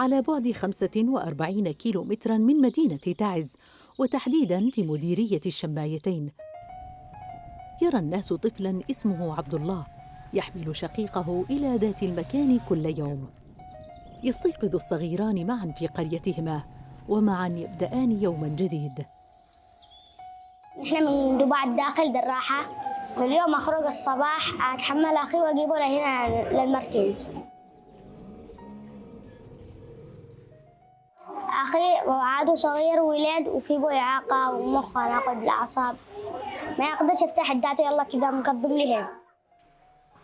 على بعد 45 كيلومتراً من مدينة تعز، وتحديداً في مديرية الشمايتين. يرى الناس طفلاً اسمه عبد الله يحمل شقيقه إلى ذات المكان كل يوم. يستيقظ الصغيران معاً في قريتهما، ومعاً يبدأان يوماً جديد. نحن من دبي الداخل دراحة، واليوم أخرج الصباح أتحمل أخي وأجيبه لهنا للمركز. أخي وعاده صغير ولاد وفي بو إعاقة ومخه ناقد بالأعصاب، ما يقدرش يفتح الداتا، يلا كذا مقدم لهم.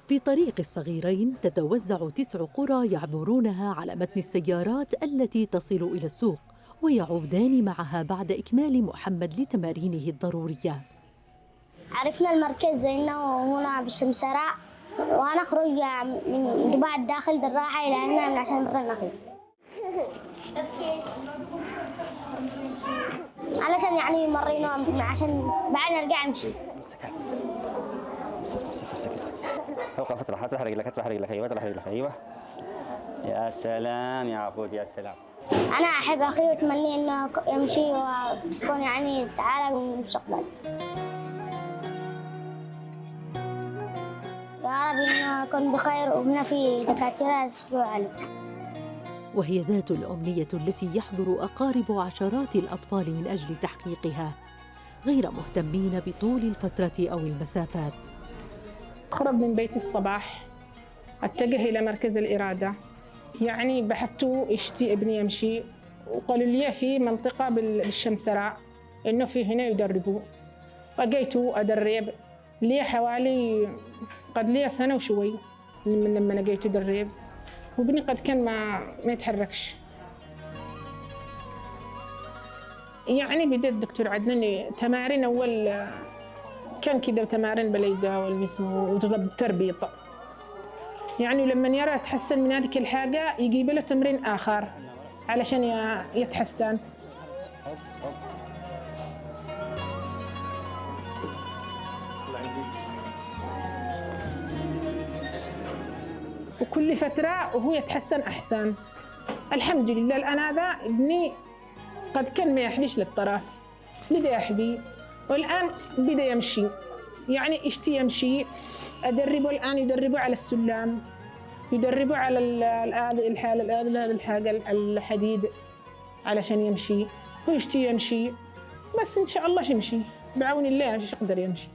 في طريق الصغيرين تتوزع 9 قرى يعبرونها على متن السيارات التي تصل إلى السوق، ويعودان معها بعد إكمال محمد لتمارينه الضرورية. عرفنا المركز إنه هنا بالسمسرة، وأنا أخرج من دبي الداخل دراحة إلى هنا عشان نمرن النخيل. علشان يعني يمرنوا عشان بعد نرجع نمشي. اوقف اطرح رجلك، اطرح رجلك، ايوه اطرح رجلك، ايوه. يا سلام يا عبود، يا سلام. أنا أحب أخي وأتمنى إنه يمشي ويكون يعني تعالى من المستقبل. يا رب إنه يكون بخير، وهنا في دكاترة يسألوا عليه. وهي ذات الأمنية التي يحضر أقارب عشرات الأطفال من أجل تحقيقها، غير مهتمين بطول الفترة أو المسافات. أخرج من بيتي الصباح، أتجه إلى مركز الإرادة. يعني بحثت اشتي ابني يمشي، وقالوا لي في منطقة بالشمسراء إنه في هنا يدربوا. وجيت أدرب لي حوالي قد لي سنة وشوي من لما أنا جيت أدرب، وابني قد كان ما يتحركش. يعني بدأ الدكتور عدنان تمارين أول كان كده تمارين باليدة والجسم وتربيط. يعني لما يرى يتحسن من هذه الحاجة يجيب له تمرين آخر علشان يتحسن. وكل فترة وهو يتحسن أحسن. الحمد لله الآن هذا ابني قد كان ما يحبيش للطرف، بدأ يحبي، والآن بدأ يمشي. يعني اشتي يمشي، أدربه الآن يدربه على السلم، يدربه على الحاجة الحديد علشان يمشي، ويشتي يمشي. بس إن شاء الله يمشي بعون الله، يقدر يمشي.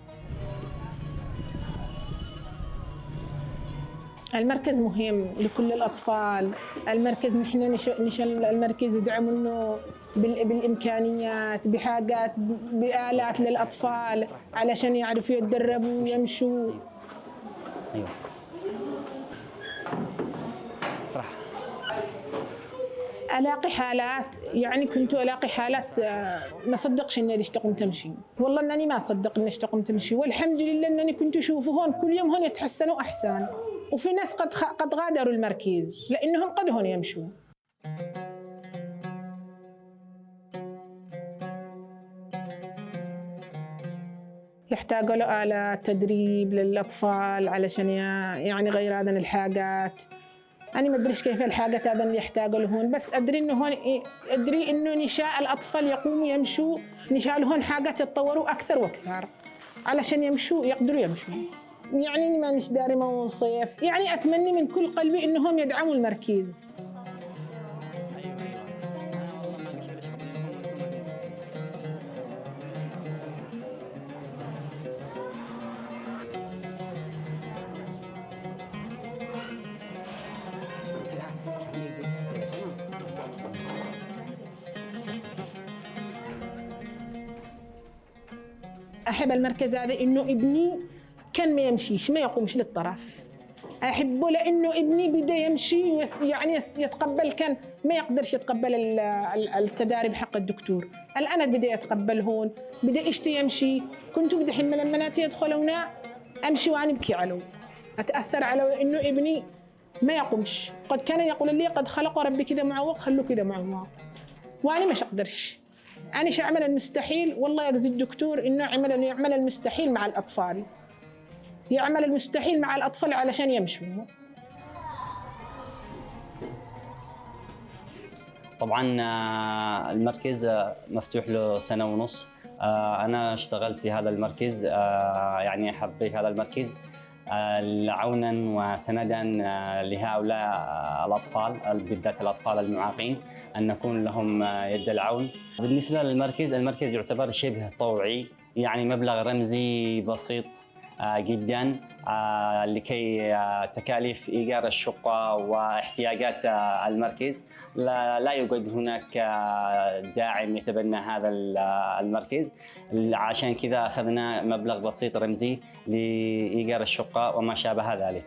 المركز مهم لكل الأطفال. المركز نحن المركز يدعمونه بالإمكانيات، بحاجات، بآلات للأطفال علشان يعرفوا يتدربوا ويمشوا. أيوة. ألاقي حالات، يعني كنت ألاقي حالات ما صدقش إني اشتقم تمشي. والله إنني ما صدق إني اشتقم تمشي، والحمد لله إنني كنت أشوفه هون كل يوم هون يتحسنوا أحسن. وفي ناس قد غادروا المركز لأنهم قد هون يمشوا. يحتاجوا له آلات تدريب للأطفال علشان يعني غير هذه الحاجات. أنا ما أدريش كيف الحاجات هذا اللي يحتاجوا لهون، بس أدري إنه هون أدري إنه نشاء الأطفال يقوموا يمشوا، نشاء لهون حاجات يتطوروا أكثر وأكثر علشان يمشوا يقدروا يمشوا. يعني ما نش دارمة وصيف، يعني أتمنى من كل قلبي إنهم يدعموا المركز. أحب المركز هذا إنه ابني كان ما يمشيش، ما يقومش للطرف. أحبه لأنه ابني بدأ يمشي، يعني يتقبل، كان ما يقدرش يتقبل التدارب حق الدكتور. الآن بدأ يتقبل هون، بدأ يشتي يمشي. كنت بدي حين لما بناتي يدخلونا أمشي وأنا أبكي عليه، أتأثر على إنه ابني ما يقومش. قد كان يقول لي قد خلق ربي كذا معوق، خلوه كذا معوق، وأنا مش أقدرش. أنا أعمل المستحيل، والله يجزي الدكتور إنه يعمل المستحيل مع الأطفال، يعمل المستحيل مع الأطفال علشان يمشوا. طبعا المركز مفتوح له سنة ونص. أنا اشتغلت في هذا المركز، يعني حبيت هذا المركز عونا وسندا لهؤلاء الأطفال، بالذات الأطفال المعاقين، أن نكون لهم يد العون. بالنسبة للمركز، المركز يعتبر شبه طوعي، يعني مبلغ رمزي بسيط جدا لكي تكاليف إيجار الشقة واحتياجات المركز. لا يوجد هناك داعم يتبنى هذا المركز، عشان كذا أخذنا مبلغ بسيط رمزي لإيجار الشقة وما شابه ذلك.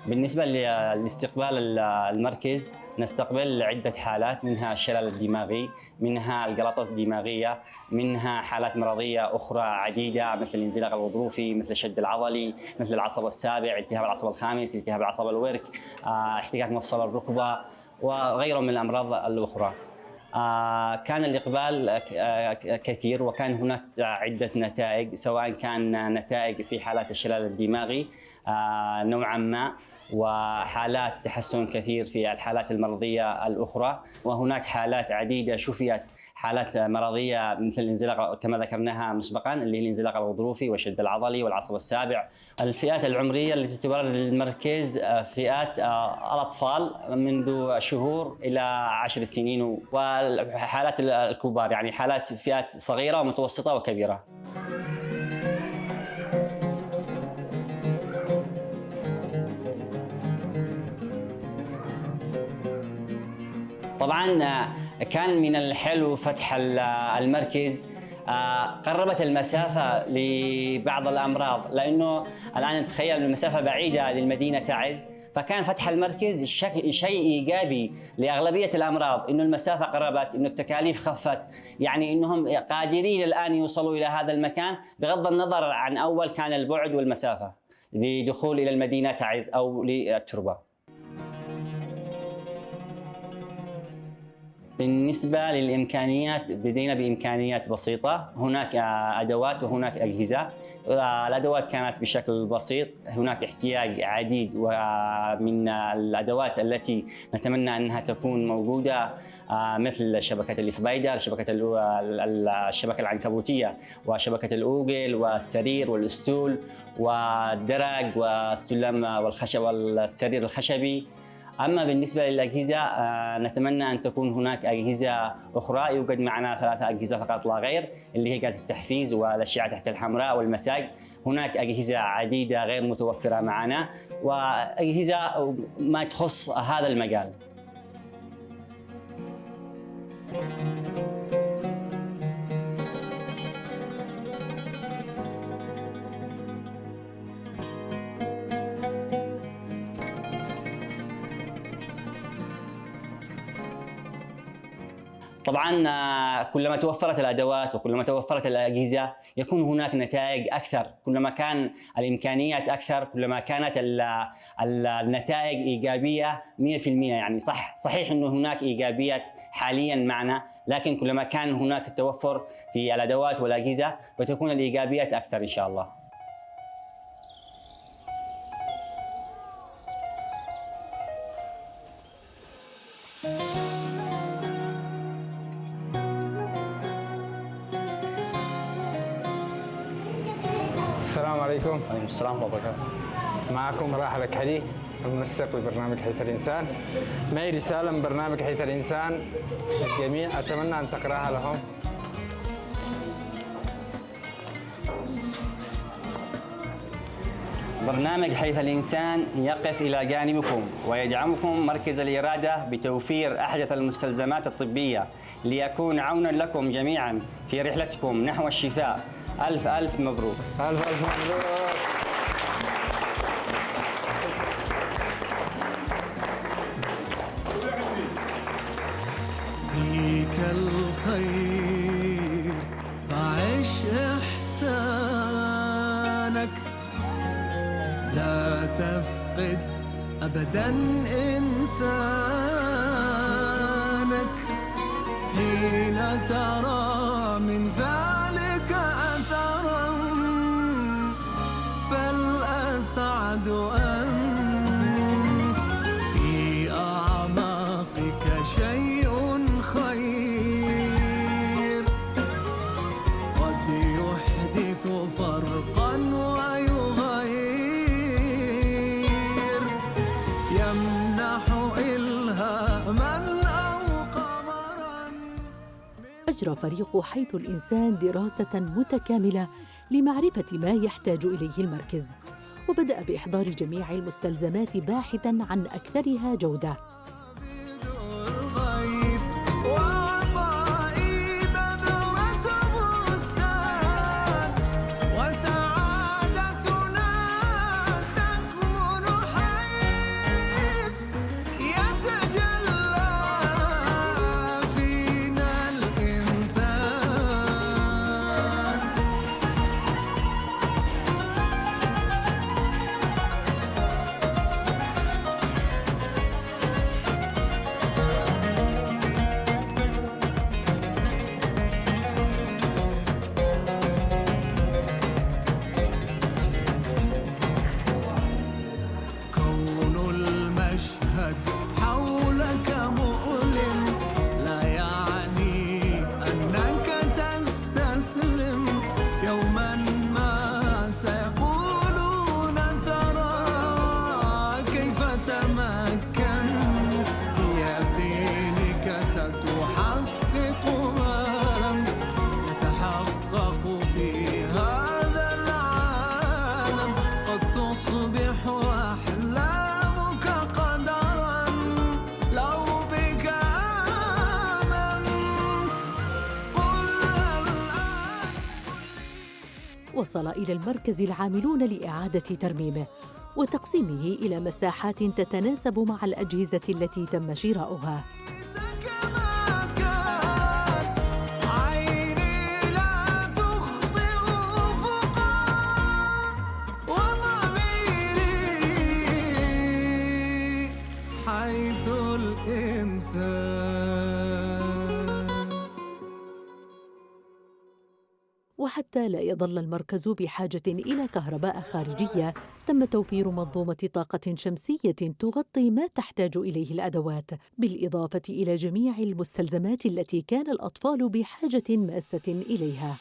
بالنسبة لاستقبال المركز، نستقبل عدة حالات، منها الشلل الدماغي، منها الجلطات الدماغية، منها حالات مرضية أخرى عديدة مثل الانزلاق الغضروفي، مثل الشد العضلي، مثل العصب السابع، التهاب العصب الخامس، التهاب العصب الورك، احتكاك مفصل الركبة وغيرها من الأمراض الأخرى. كان الإقبال كثير، وكان هناك عدة نتائج، سواء كان نتائج في حالات الشلل الدماغي نوعا ما، وحالات تحسن كثير في الحالات المرضية الأخرى، وهناك حالات عديدة شفيت، حالات مرضية مثل الانزلاق كما ذكرناها مسبقا، اللي هي الانزلاق الغضروفي والشد العضلي والعصب السابع. الفئات العمرية التي تبرر للمركز فئات الأطفال منذ شهور إلى 10 سنين، وحالات الكبار، يعني حالات فئات صغيرة ومتوسطة وكبيرة. طبعا كان من الحلو فتح المركز، قربت المسافة لبعض الأمراض، لأنه الآن نتخيل المسافة بعيدة للمدينة تعز، فكان فتح المركز شيء إيجابي لأغلبية الأمراض، إنه المسافة قربت، إنه التكاليف خفت، يعني إنهم قادرين الآن يوصلوا إلى هذا المكان بغض النظر عن أول كان البعد والمسافة بدخول إلى المدينة تعز أو للتربة. بالنسبة للإمكانيات، بدينا بإمكانيات بسيطة، هناك أدوات وهناك أجهزة. الأدوات كانت بشكل بسيط، هناك احتياج عديد ومن الأدوات التي نتمنى أنها تكون موجودة، مثل شبكة السبايدر، الشبكة العنكبوتية، وشبكة الأوجل، والسرير والأسطول والدرج والسلم والخشب والسرير الخشبي. أما بالنسبة للأجهزة، نتمنى أن تكون هناك أجهزة أخرى. يوجد معنا 3 أجهزة فقط لا غير، اللي هي جهاز التحفيز والأشعة تحت الحمراء والمساج. هناك أجهزة عديدة غير متوفرة معنا، وأجهزة ما تخص هذا المجال. طبعا كلما توفرت الأدوات وكلما توفرت الأجهزة يكون هناك نتائج أكثر، كلما كان الإمكانيات أكثر كلما كانت النتائج إيجابية 100%. يعني صحيح أنه هناك إيجابيات حاليا معنا، لكن كلما كان هناك التوفر في الأدوات والأجهزة وتكون الإيجابيات أكثر إن شاء الله. السلام عليكم. وعليكم السلام ورحمة الله وبركاته. معكم راح الكحلي، المنسق لبرنامج حيث الإنسان. معي رسالة من برنامج حيث الإنسان للجميع، أتمنى أن تقرأها لهم. برنامج حيث الإنسان يقف إلى جانبكم ويدعمكم مركز الإرادة بتوفير أحدث المستلزمات الطبية ليكون عونا لكم جميعا في رحلتكم نحو الشفاء. ألف ألف مبروك. ألف ألف مبروك. فيك الخير فعش إحسانك، لا تفقد أبدا إنسانك، حين ترى من فعلك أثرا فالأسعد أجرى فريق حيث الإنسان دراسة متكاملة لمعرفة ما يحتاج إليه المركز، وبدأ بإحضار جميع المستلزمات باحثاً عن أكثرها جودة. وصل إلى المركز العاملون لإعادة ترميمه وتقسيمه إلى مساحات تتناسب مع الأجهزة التي تم شراؤها. وحتى لا يظل المركز بحاجة إلى كهرباء خارجية، تم توفير منظومة طاقة شمسية تغطي ما تحتاج إليه الأدوات، بالإضافة إلى جميع المستلزمات التي كان الأطفال بحاجة ماسة إليها.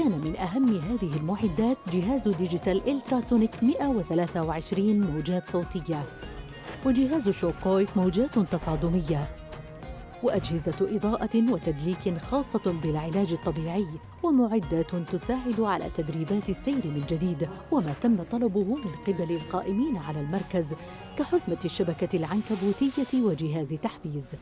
وكان من أهم هذه المعدات جهاز ديجيتال إلتراسونيك 123 موجات صوتية، وجهاز شوكويت موجات تصادمية، وأجهزة إضاءة وتدليك خاصة بالعلاج الطبيعي، ومعدات تساعد على تدريبات السير من جديد، وما تم طلبه من قبل القائمين على المركز كحزمة الشبكة العنكبوتية وجهاز تحفيز.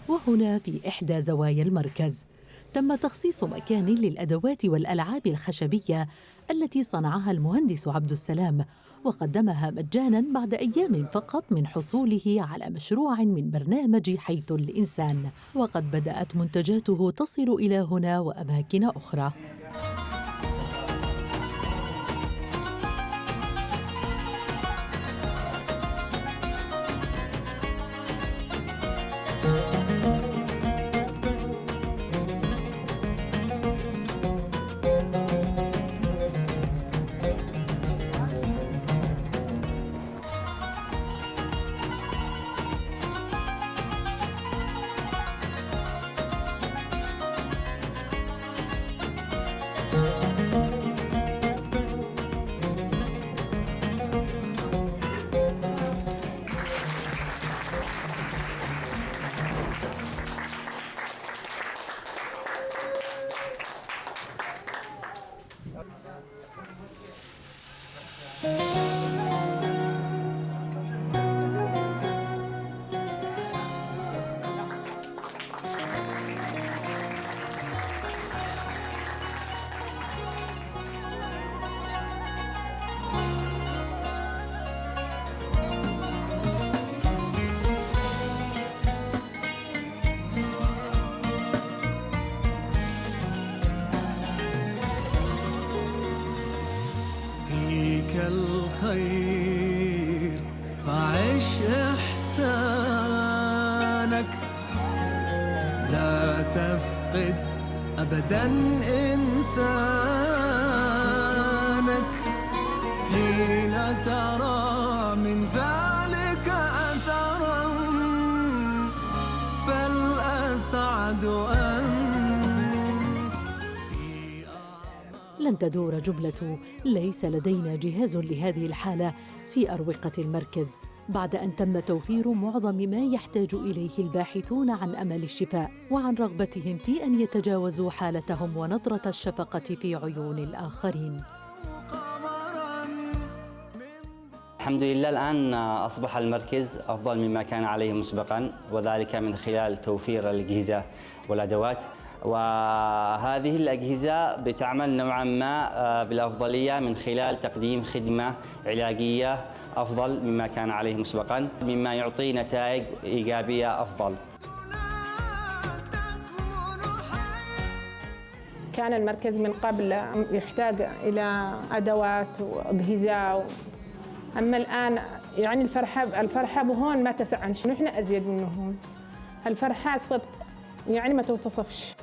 وهنا في إحدى زوايا المركز تم تخصيص مكان للأدوات والألعاب الخشبية التي صنعها المهندس عبد السلام، وقدمها مجاناً بعد أيام فقط من حصوله على مشروع من برنامج حيث الإنسان، وقد بدأت منتجاته تصل إلى هنا وأماكن أخرى. الخير فعش إحسانك، لا تفقد أبداً إنسانك، حين ترى من فعلك أثراً فالأسعد أنت. لن تدور جملة ليس لدينا جهاز لهذه الحالة في أروقة المركز بعد أن تم توفير معظم ما يحتاج إليه الباحثون عن أمل الشفاء وعن رغبتهم في أن يتجاوزوا حالتهم ونظرة الشفقة في عيون الآخرين. الحمد لله الآن أصبح المركز أفضل مما كان عليه مسبقاً، وذلك من خلال توفير الأجهزة والأدوات، وهذه الأجهزة بتعمل نوعاً ما بالأفضلية من خلال تقديم خدمة علاجية أفضل مما كان عليه مسبقاً، مما يعطي نتائج إيجابية أفضل. كان المركز من قبل يحتاج إلى أدوات وأجهزة، أما الآن يعني الفرحة بهون ما تسعنش، نحن أزيد منه هون. الفرحة الصدق يعني ما توتصفش.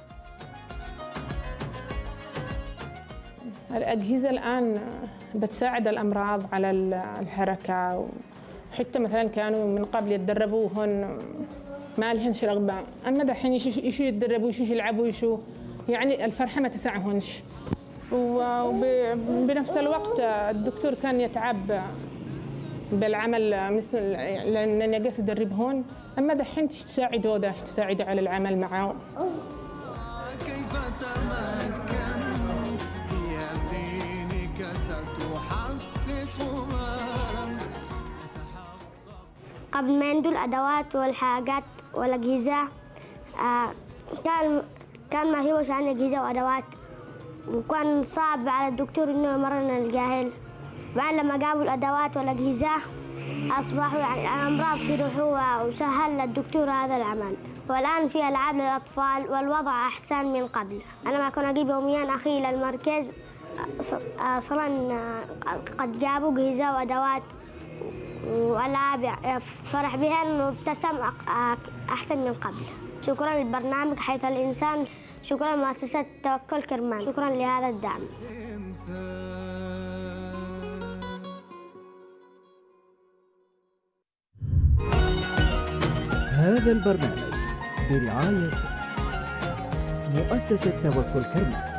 الأجهزة الآن بتساعد الأمراض على الحركة، وحتى مثلا كانوا من قبل يتدربوا هون ما لهنش رغبة، أما دحين يشو يتدربوا يشو يلعبوا يشو، يعني الفرحة ما تسعهنش. وبنفس الوقت الدكتور كان يتعب بالعمل مثل لأن نقص يدرب هون، أما دحين تساعد على العمل معه. كيف تمكن في دينك ستحقق ما لم تتحقق. قبل ما يندوا الأدوات والحاجات والأجهزة كان ما هوش عن أجهزة وأدوات، وكان صعب على الدكتور إنه يمرنا الجاهل. بعد لما جابوا الأدوات والأجهزة أصبحوا يعني الأمراض تروحوا، وسهل للدكتور هذا العمل. والآن في ألعاب للأطفال والوضع أحسن من قبل. أنا ما كنت أجيب يوميا أخي إلى المركز، أصلا قد جابوا أجهزة وأدوات وألعاب فرح بها إنه ابتسم أحسن من قبل. شكرا للبرنامج حيث الإنسان، شكرا لمؤسسة توكل كرمان، شكرا لهذا الدعم. هذا البرنامج برعاية مؤسسة توكل كرمان.